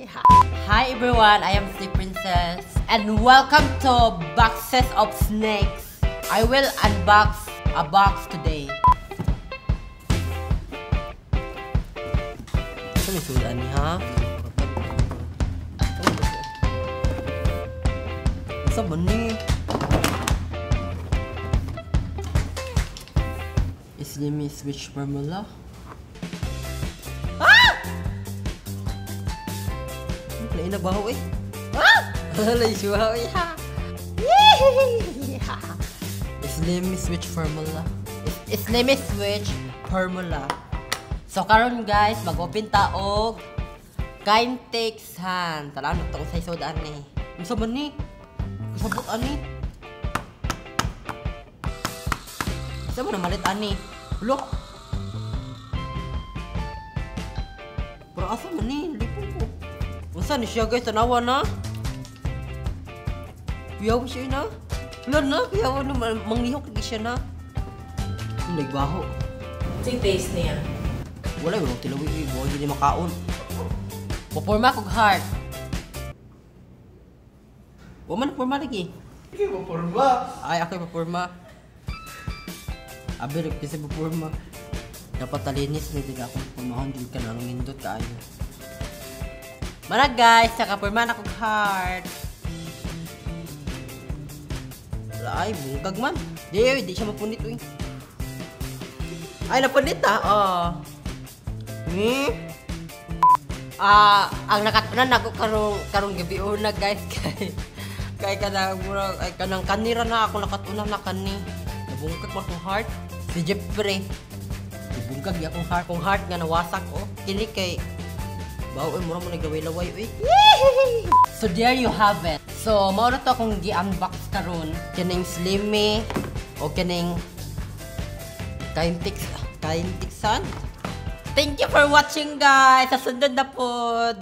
Hi everyone, I am Sleep Princess and welcome to Boxes of Snakes. I will unbox a box today. Ito may sudan niya, ha? Isa ba ni? Slimy Switch Formula. Lain na baho eh. Lain siya baho eh. Slimy Switch Formula. Slimy Switch Formula. So karon guys, mag-open ta og Kintex hand. Tala na to sa isodaan ni. Unsa man ni? Kasabot ani. Sa mo na malit ani. Look. Pero asa man ni? Lipo ko. Unsa ni siya guys, tanawa na. Kuyaw siya na. Wala na, kuyaw na, manglihok lagi siya na. Nagbaho. Ito yung taste niya. Wala yung tilawi, buhay hindi makaon. Puporma kong heart. Waman puporma lagi. Hindi puporma. Ay, ako puporma. Abi, nagpisa puporma. Dapat talinis, hindi ka akong pumahan, hindi ka na nangindot kaayo. Mana guys, nakapurman akong heart. Ay, bungkag man. Di siya mapunit eh. Ay, napunit ah. Ang nakatunan ako karong gabi una guys. Kay kanang kanira na ako nakatunan na kani. Nabungkag man akong heart. Si Jeffrey. Nabungkag akong heart. Kung heart nga nawasak oh. Kini kay bao mura mo nagaway-laway uy. So there you have it. So mao na to akong gi-unbox karon. Kining Slimy o kining Kintex hand. Thank you for watching guys. Sa sunod na pod.